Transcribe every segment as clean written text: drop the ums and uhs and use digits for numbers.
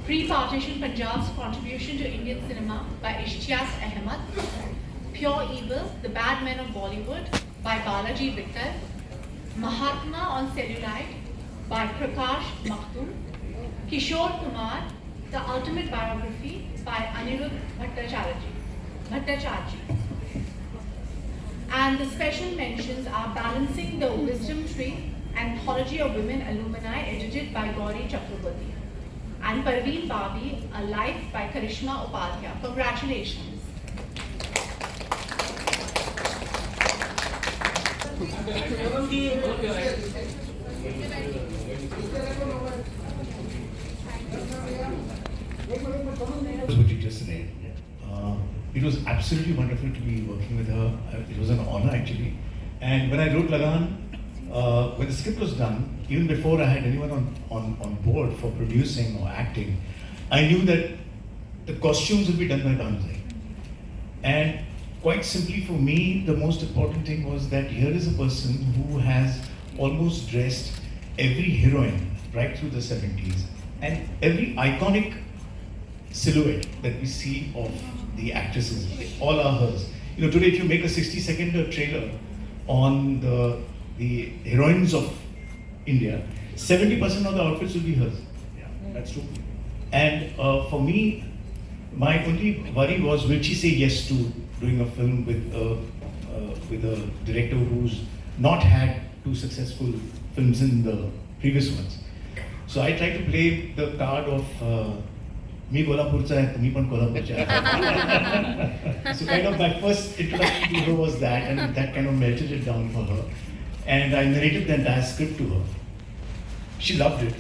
Pre-partition Punjab's contribution to Indian cinema by Ishtiyaq Ahmed, Pure Evil, The Bad Men of Bollywood by Balaji Vittal, Mahatma on Cellulite by Prakash Makhdoom, Kishore Kumar, The Ultimate Biography by Anirudh Bhattacharjee. And the special mentions are Balancing the Wisdom Tree, Anthology of Women Alumni, edited by Gauri Chakraborty, and Parveen Babi, A Life by Karishma Upadhyay. Congratulations. What you just said. It was absolutely wonderful to be working with her. It was an honor actually. And when I wrote Lagan, when the script was done, even before I had anyone on board for producing or acting, I knew that the costumes would be done by Bhanu. And quite simply for me, the most important thing was that here is a person who has almost dressed every heroine right through the 70s and every iconic silhouette that we see of the actresses, all are hers. You know, today if you make a 60-second trailer on the heroines of India, 70% of the outfits will be hers. Yeah, that's true. And for me, my only worry was, will she say yes to doing a film with a director who's not had two successful films in the previous ones. So I tried to play the card of me Kolhapurcha hai, tumhi pan Kolhapurcha hai. So kind of my first introduction to her was that, and that kind of melted it down for her. And I narrated the entire script to her. She loved it.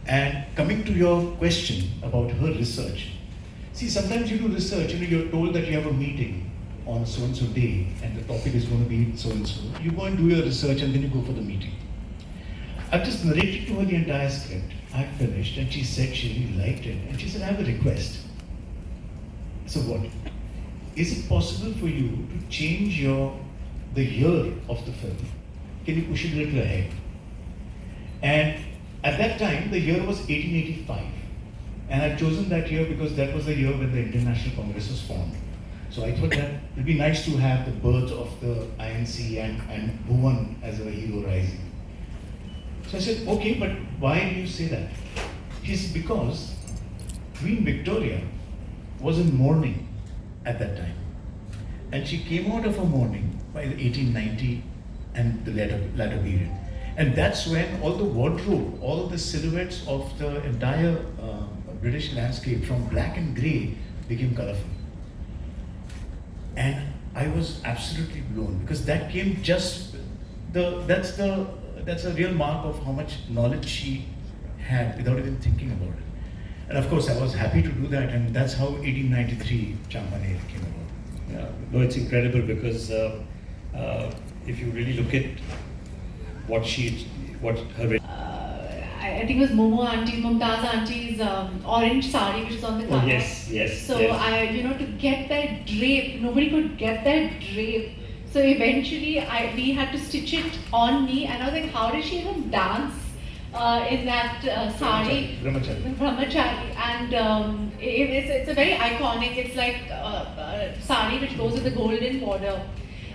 And coming to your question about her research, see, sometimes you do research, you know, you're told that you have a meeting on so-and-so day, and the topic is going to be so-and-so. You go and do your research, and then you go for the meeting. I've just narrated to her the entire script. I finished, and she said she really liked it. And she said, I have a request. So what? Is it possible for you to change the year of the film? Can you push it a little ahead? And at that time, the year was 1885. And I'd chosen that year because that was the year when the Indian National Congress was formed. So I thought that it would be nice to have the birth of the INC and Bhuvan as a hero rising. So I said, okay, but why do you say that? He said, because Queen Victoria was in mourning at that time. And she came out of her mourning by the 1890 and the latter period. And that's when all the wardrobe, all of the silhouettes of the entire British landscape from black and grey became colorful. And I was absolutely blown because that came just, that's a real mark of how much knowledge she had without even thinking about it. And of course, I was happy to do that, and that's how 1893 Champaner came about. Yeah, no, it's incredible because if you really look at what her I think it was Momo Auntie, Mumtaz Auntie's orange sari, which is on the cover. Oh, yes. So yes. to get that drape, nobody could get that drape. So eventually, we had to stitch it on me, and I was like, how did she even dance in that sari? Brahmachari. And it's a very iconic. It's like a sari which goes with the golden border.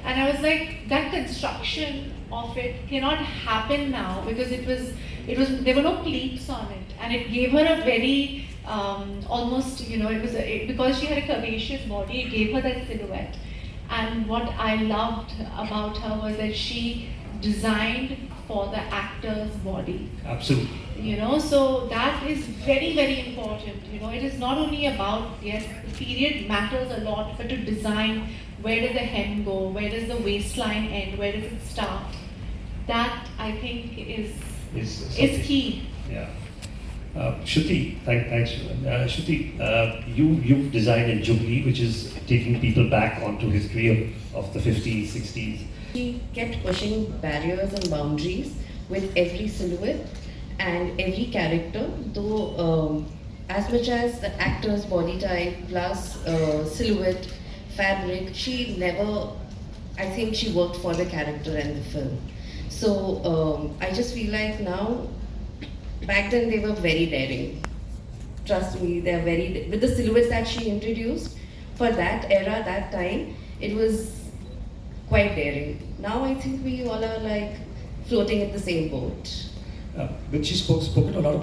And I was like, that construction of it cannot happen now because there were no pleats on it, and it gave her a very almost, because she had a curvaceous body, it gave her that silhouette. And what I loved about her was that she designed for the actor's body. Absolutely. So that is very, very important. It is not only about, yes, the period matters a lot, but to design, where does the hem go, where does the waistline end, where does it start? That, I think, is key. Yeah. Shruti, thanks. Shruti, you've designed in Jubilee, which is taking people back onto history of the 50s, 60s. She kept pushing barriers and boundaries with every silhouette and every character, though as much as the actor's body type plus silhouette, fabric, she never, I think she worked for the character and the film. So I just feel like now, back then they were very daring. Trust me, they're very, with the silhouettes that she introduced for that era, that time, it was quite daring. Now I think we all are like floating at the same boat. But she's spoken a lot about